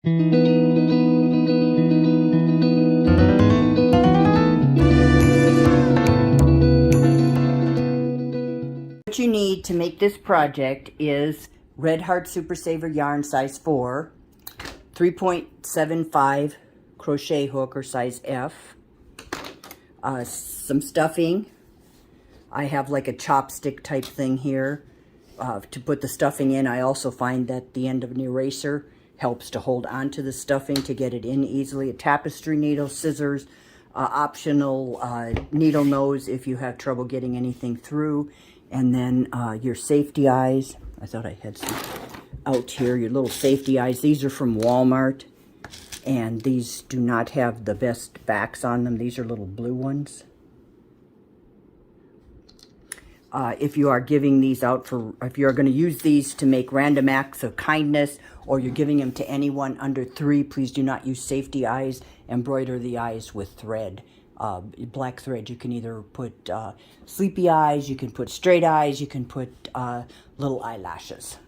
What you need to make this project is Red Heart Super Saver yarn size 4, 3.75 crochet hook or size F, some stuffing. I have like a chopstick type thing here to put the stuffing in. I also find that the end of an eraser helps to hold onto the stuffing to get it in easily. A tapestry needle, scissors, optional needle nose if you have trouble getting anything through, and then your safety eyes. I thought I had some out here, your little safety eyes. These are from Walmart, and these do not have the best backs on them. These are little blue ones. If you are giving these out if you're going to use these to make random acts of kindness, or you're giving them to anyone under 3, please do not use safety eyes. Embroider the eyes with thread, black thread. You can either put sleepy eyes, you can put straight eyes, you can put little eyelashes.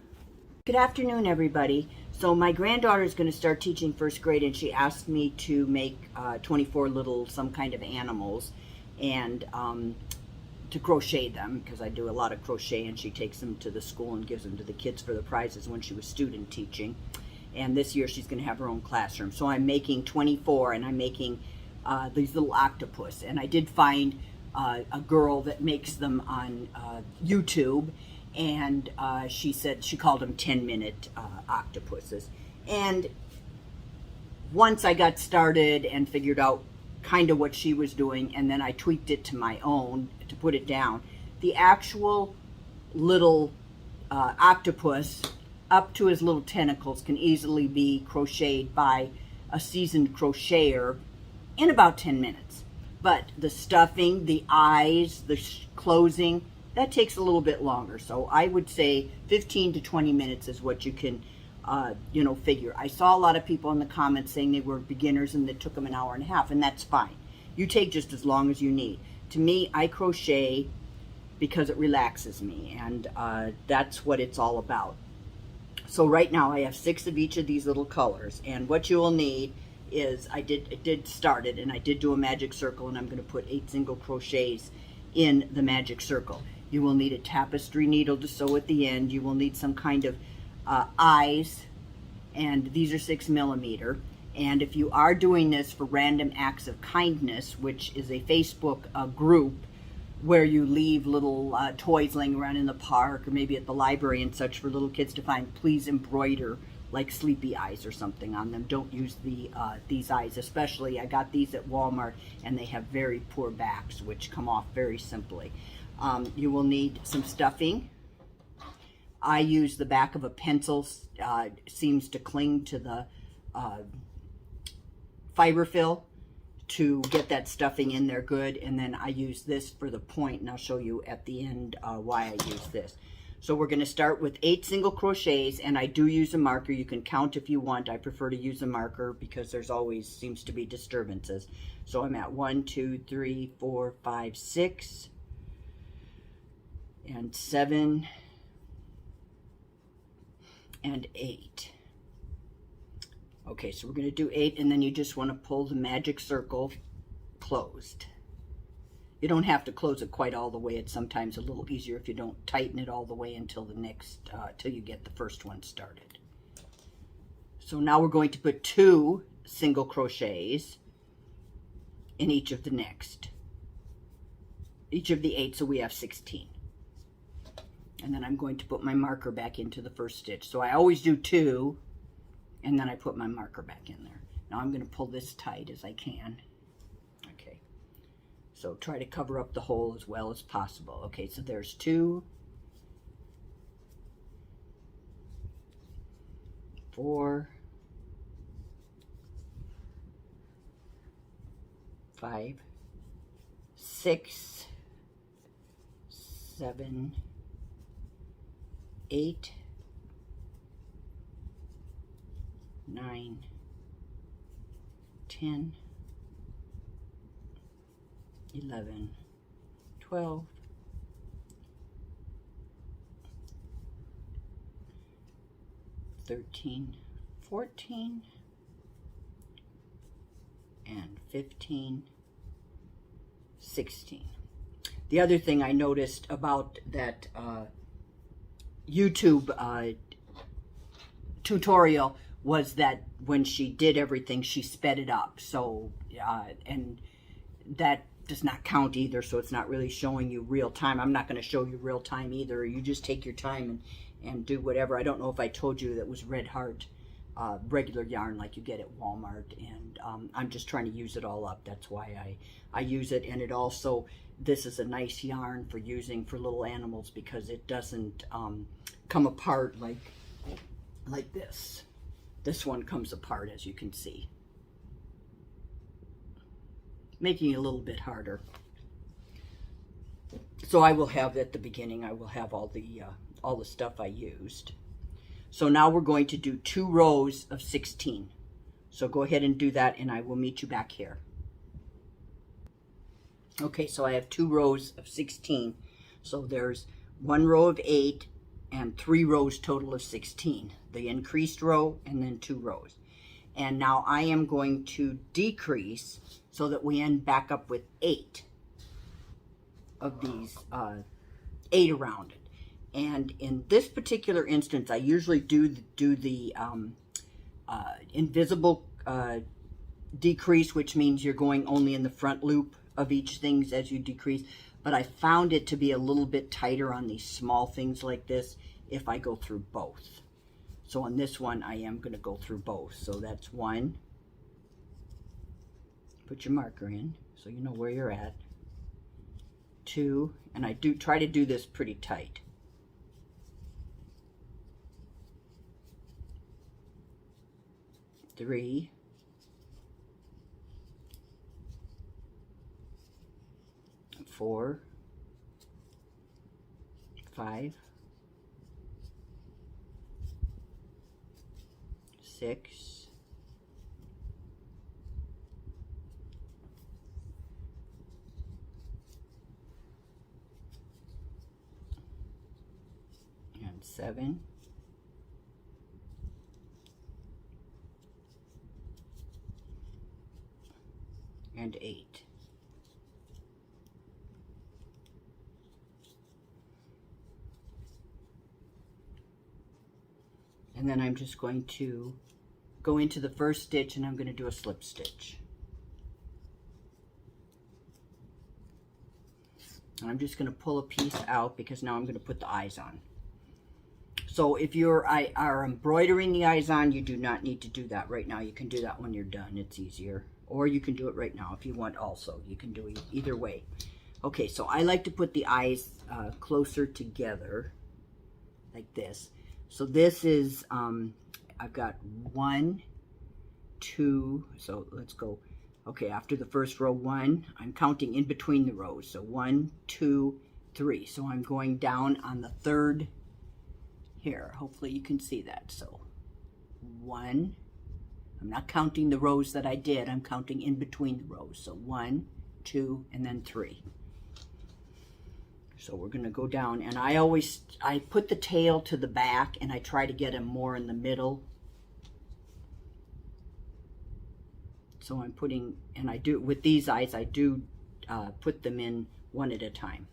Good afternoon, everybody. So my granddaughter is going to start teaching 1st grade, and she asked me to make 24 little some kind of animals, and to crochet them, because I do a lot of crochet, and she takes them to the school and gives them to the kids for the prizes when she was student teaching. And this year she's going to have her own classroom. So I'm making 24, and I'm making these little octopus. And I did find a girl that makes them on YouTube, and she said she called them 10-minute octopuses. And once I got started and figured out kind of what she was doing, and then I tweaked it to my own to put it down, the actual little octopus up to his little tentacles can easily be crocheted by a seasoned crocheter in about 10 minutes. But the stuffing, the eyes, the closing, that takes a little bit longer. So I would say 15 to 20 minutes is what you can figure. I saw a lot of people in the comments saying they were beginners and it took them an hour and a half, and that's fine. You take just as long as you need. To me, I crochet because it relaxes me, and that's what it's all about. So right now I have 6 of each of these little colors, and what you will need is, I did start it, and I did do a magic circle, and I'm going to put 8 single crochets in the magic circle. You will need a tapestry needle to sew at the end. You will need some kind of eyes, and these are 6 millimeter. And if you are doing this for Random Acts of Kindness, which is a Facebook group where you leave little toys laying around in the park or maybe at the library and such for little kids to find, please embroider like sleepy eyes or something on them. Don't use these eyes, especially. I got these at Walmart, and they have very poor backs, which come off very simply. You will need some stuffing. I use the back of a pencil. Seems to cling to the fiber fill to get that stuffing in there good, and then I use this for the point, and I'll show you at the end why I use this. So we're going to start with 8 single crochets, and I do use a marker. You can count if you want. I prefer to use a marker because there's always seems to be disturbances. So I'm at 1, 2, 3, 4, 5, 6, and 7, and 8. Okay, so we're going to do 8, and then you just want to pull the magic circle closed. You don't have to close it quite all the way. It's sometimes a little easier if you don't tighten it all the way until the next, till you get the first one started. So now we're going to put 2 single crochets in each of the next, each of the 8, so we have 16. And then I'm going to put my marker back into the first stitch. So I always do 2, and then I put my marker back in there. Now I'm going to pull this tight as I can. Okay, so try to cover up the hole as well as possible. Okay, so there's 2, 4, 5, 6, 7, 8, 9, 10, 11, 12, 13, 14, and 15, 16. The other thing I noticed about that YouTube tutorial was that when she did everything, she sped it up. So, and that does not count either, so it's not really showing you real time. I'm not going to show you real time either. You just take your time and do whatever. I don't know if I told you that was Red Heart regular yarn like you get at Walmart, and I'm just trying to use it all up. That's why I use it. And it also, this is a nice yarn for using for little animals because it doesn't come apart like this. This one comes apart, as you can see, making it a little bit harder. So I will have at the beginning, I will have all the stuff I used. So now we're going to do 2 rows of 16. So go ahead and do that, and I will meet you back here. Okay, so I have 2 rows of 16. So there's 1 row of 8 and 3 rows total of 16. The increased row and then 2 rows. And now I am going to decrease so that we end back up with 8 of these, 8 around it. And in this particular instance, I usually do the invisible decrease, which means you're going only in the front loop of each thing as you decrease. But I found it to be a little bit tighter on these small things like this if I go through both. So on this one, I am going to go through both. So that's 1. Put your marker in so you know where you're at. 2, and I do try to do this pretty tight. 3, 4, 5, 6, 7, and 8. And then I'm just going to go into the first stitch and I'm going to do a slip stitch. And I'm just going to pull a piece out because now I'm going to put the eyes on. So if you are embroidering the eyes on, you do not need to do that right now. You can do that when you're done. It's easier. Or you can do it right now if you want also. You can do it either way. Okay, so I like to put the eyes closer together like this. So this is, I've got 1, 2, so let's go. Okay, after the first row 1, I'm counting in between the rows. So 1, 2, 3. So I'm going down on the third here. Hopefully you can see that. So 1, I'm not counting the rows that I did. I'm counting in between the rows. So 1, 2, and then 3. So we're going to go down, and I put the tail to the back, and I try to get him more in the middle. So I'm putting, and I do, with these eyes, I do put them in one at a time.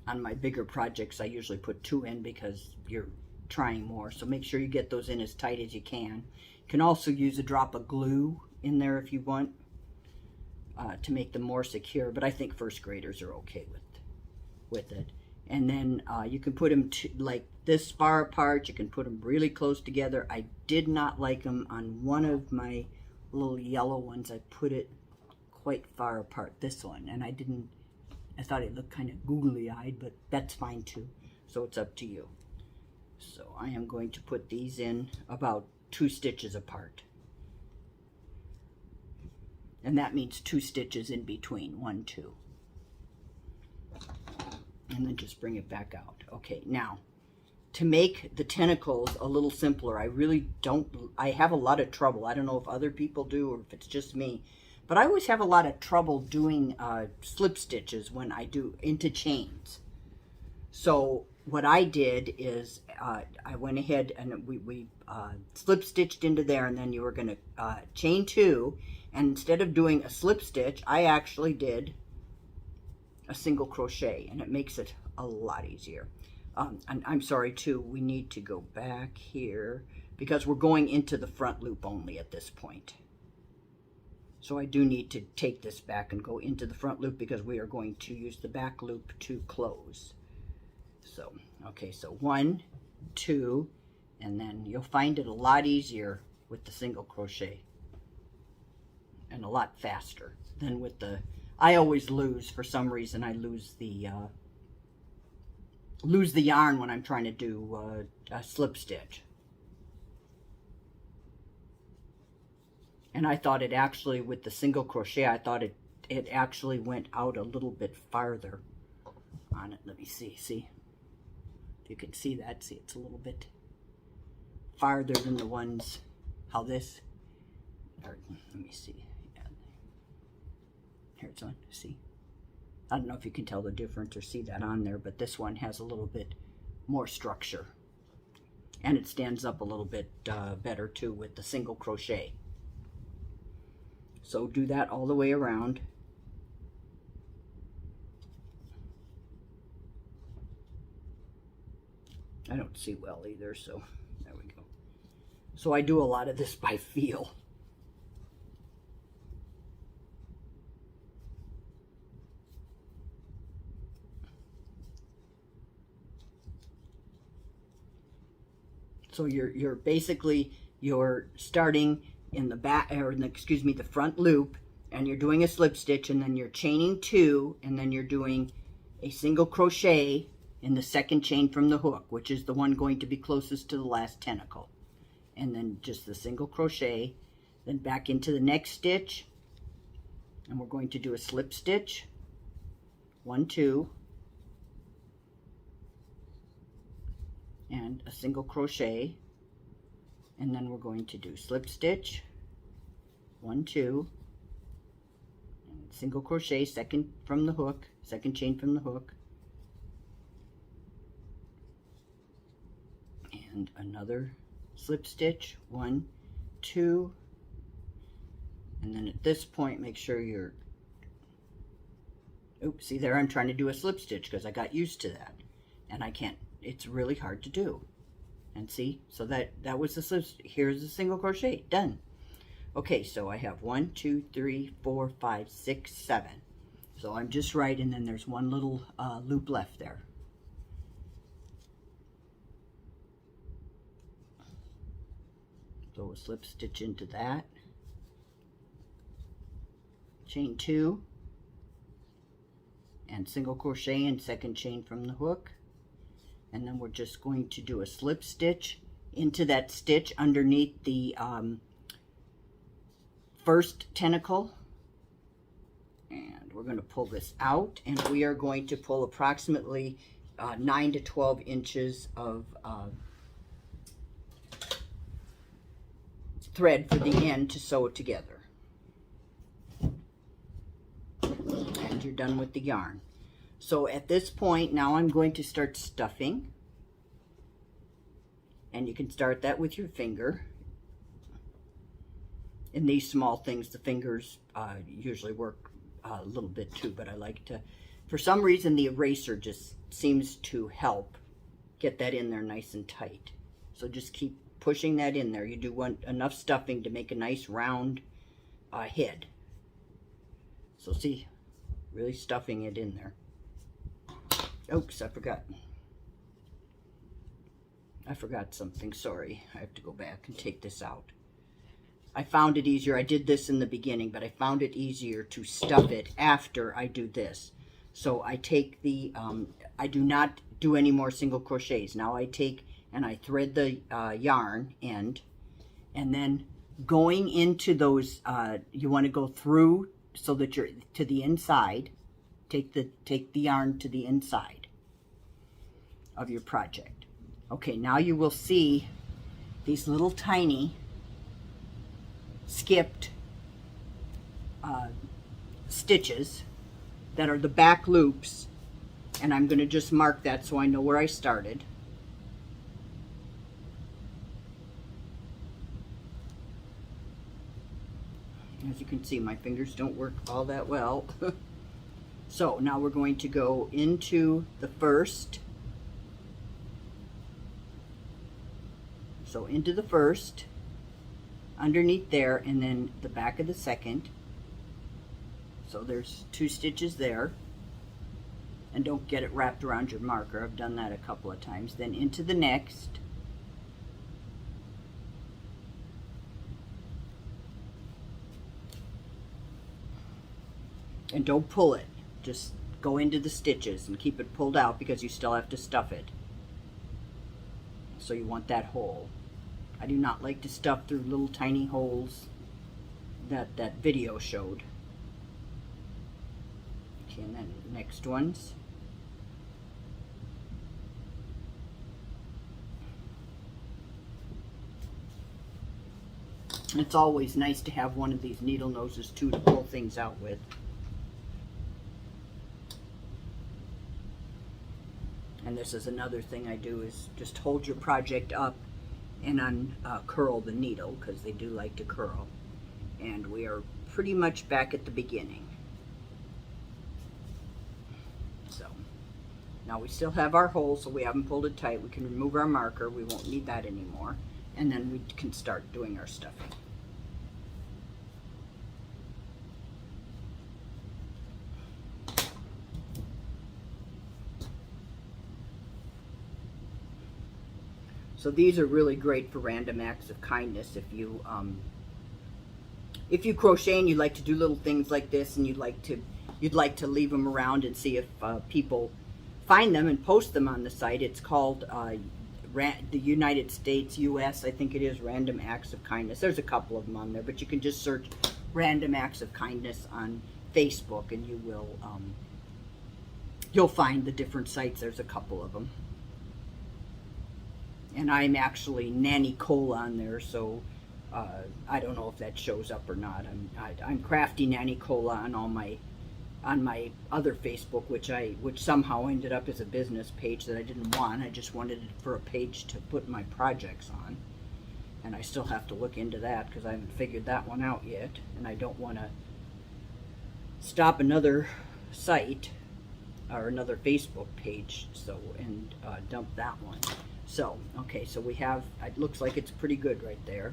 On my bigger projects, I usually put 2 in because you're trying more. So make sure you get those in as tight as you can. You can also use a drop of glue in there if you want to make them more secure. But I think first graders are okay with it. And then you can put them like this far apart. You can put them really close together. I did not like them on one of my little yellow ones. I put it quite far apart, this one, and I thought it looked kind of googly-eyed, but that's fine too. So it's up to you. So I am going to put these in about 2 stitches apart. And that means 2 stitches in between, 1, 2. And then just bring it back out. Okay, now, to make the tentacles a little simpler, I have a lot of trouble. I don't know if other people do or if it's just me, but I always have a lot of trouble doing slip stitches when I do into chains. So what I did is I went ahead and we slip stitched into there, and then you were going to chain 2, and instead of doing a slip stitch, I actually did a single crochet, and it makes it a lot easier. And I'm sorry too, we need to go back here because we're going into the front loop only at this point. So I do need to take this back and go into the front loop because we are going to use the back loop to close. So, okay, so 1, 2, and then you'll find it a lot easier with the single crochet and a lot faster than with the, I always lose, for some reason I lose the yarn when I'm trying to do a slip stitch. And I thought it actually, with the single crochet, I thought it actually went out a little bit farther on it. Let me see, if you can see that, see it's a little bit farther than the ones, how this, or, let me see, yeah. Here's one, see. I don't know if you can tell the difference or see that on there, but this one has a little bit more structure. And it stands up a little bit better too with the single crochet. So do that all the way around. I don't see well either, so there we go. So I do a lot of this by feel. So you're basically, you're starting in the back, or in the, excuse me, the front loop, and you're doing a slip stitch, and then you're chaining 2, and then you're doing a single crochet in the second chain from the hook, which is the one going to be closest to the last tentacle, and then just the single crochet, then back into the next stitch, and we're going to do a slip stitch, 1, 2, and a single crochet, and then we're going to do slip stitch, 1, 2, and single crochet, second from the hook, second chain from the hook, and another slip stitch, 1, 2, and then at this point make sure you're, oops, see there, I'm trying to do a slip stitch because I got used to that, and I can't, it's really hard to do. And see, so that was the slip. Here's the single crochet, done. Okay, so I have 1, 2, 3, 4, 5, 6, 7. So I'm just right, and then there's one little loop left there. So we'll slip stitch into that, chain 2, and single crochet and second chain from the hook. And then we're just going to do a slip stitch into that stitch underneath the first tentacle. And we're going to pull this out, and we are going to pull approximately 9 to 12 inches of thread for the end to sew it together. And you're done with the yarn. So at this point, now I'm going to start stuffing. And you can start that with your finger. In these small things, the fingers usually work a little bit too, but I like to, for some reason, the eraser just seems to help get that in there nice and tight. So just keep pushing that in there. You do want enough stuffing to make a nice round head. So see, really stuffing it in there. Oops, I forgot something, sorry. I have to go back and take this out. I found it easier, I did this in the beginning, but I found it easier to stuff it after I do this. So I take the, I do not do any more single crochets. Now I take and I thread the yarn end, and then going into those, you want to go through so that you're to the inside. Take the yarn to the inside of your project. Okay, now you will see these little tiny skipped stitches that are the back loops And I'm going to just mark that so I know where I started. As you can see, my fingers don't work all that well. So now we're going to go into the first. So into the first, underneath there, and then the back of the second. So there's 2 stitches there. And don't get it wrapped around your marker. I've done that a couple of times. Then into the next. And don't pull it. Just go into the stitches and keep it pulled out because you still have to stuff it. So you want that hole. I do not like to stuff through little tiny holes that that video showed. Okay, and then next ones. It's always nice to have one of these needle noses too to pull things out with. And this is another thing I do, is just hold your project up and uncurl the needle, because they do like to curl. And we are pretty much back at the beginning. So now we still have our hole, so we haven't pulled it tight. We can remove our marker. We won't need that anymore. And then we can start doing our stuffing. So these are really great for random acts of kindness. If you crochet and you like to do little things like this, and you'd like to leave them around and see if people find them and post them on the site. It's called the United States, US, I think it is, Random Acts of Kindness. There's a couple of them on there, but you can just search Random Acts of Kindness on Facebook, and you will you'll find the different sites. There's a couple of them. And I'm actually Nanny Cole on there, so I don't know if that shows up or not. I'm Crafty Nanny Cola on my other Facebook, which somehow ended up as a business page that I didn't want. I just wanted it for a page to put my projects on, and I still have to look into that because I haven't figured that one out yet, and I don't want to stop another site or another Facebook page and dump that one. So, okay, so we have, it looks like it's pretty good right there.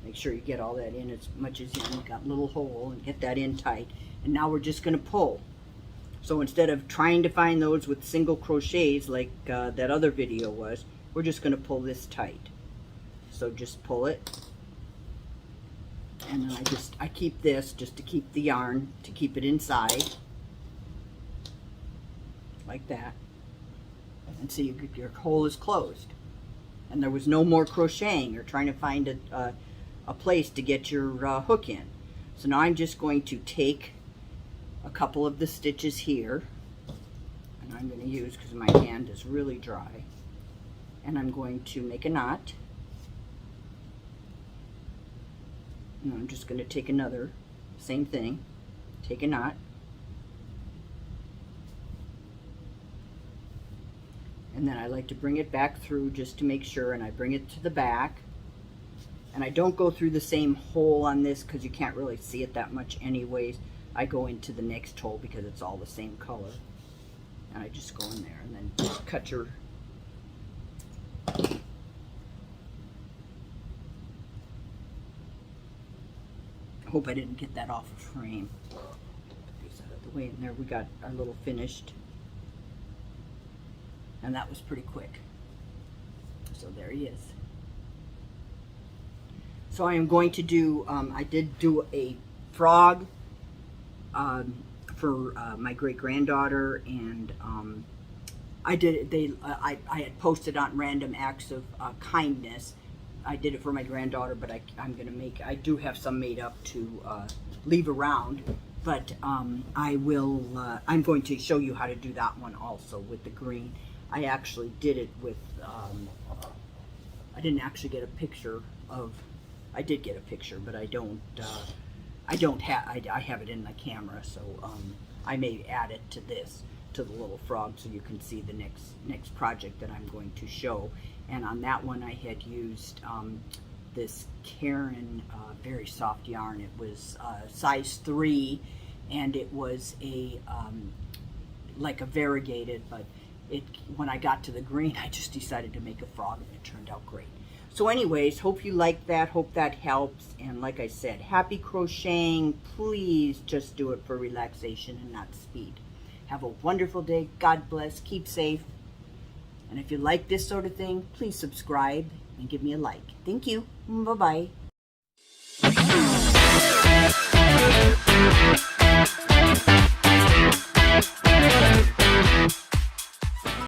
Make sure you get all that in as much as you can. Got a little hole, and get that in tight. And now we're just going to pull. So instead of trying to find those with single crochets like that other video was, we're just going to pull this tight. So just pull it. And then I keep this just to keep the yarn, to keep it inside. Like that. And see, your hole is closed. And there was no more crocheting or trying to find a place to get your hook in. So now I'm just going to take a couple of the stitches here, and I'm going to use, because my hand is really dry, and I'm going to make a knot. And I'm just going to take another, same thing, take a knot. And then I like to bring it back through just to make sure, and I bring it to the back. And I don't go through the same hole on this because you can't really see it that much anyways. I go into the next hole because it's all the same color. And I just go in there and then just cut your... I hope I didn't get that off of frame. Put these out of the way, and there we got our little finished. And that was pretty quick. So there he is. So I am going to do, I did do a frog for my great-granddaughter, and I had posted on Random Acts of Kindness. I did it for my granddaughter, but I do have some made up to leave around, but I'm going to show you how to do that one also with the green. I actually did it with, I didn't actually get a picture of, I did get a picture, but I have it in my camera, so I may add it to this. to the little frog so you can see the next project that I'm going to show. And on that one I had used this Karen very soft yarn. It was size 3, and it was a like a variegated, but when I got to the green, I just decided to make a frog, and it turned out great. So anyways, hope you like that, hope that helps, and like I said, happy crocheting. Please just do it for relaxation and not speed. Have a wonderful day. God bless. Keep safe. And if you like this sort of thing, please subscribe and give me a like. Thank you. Bye-bye.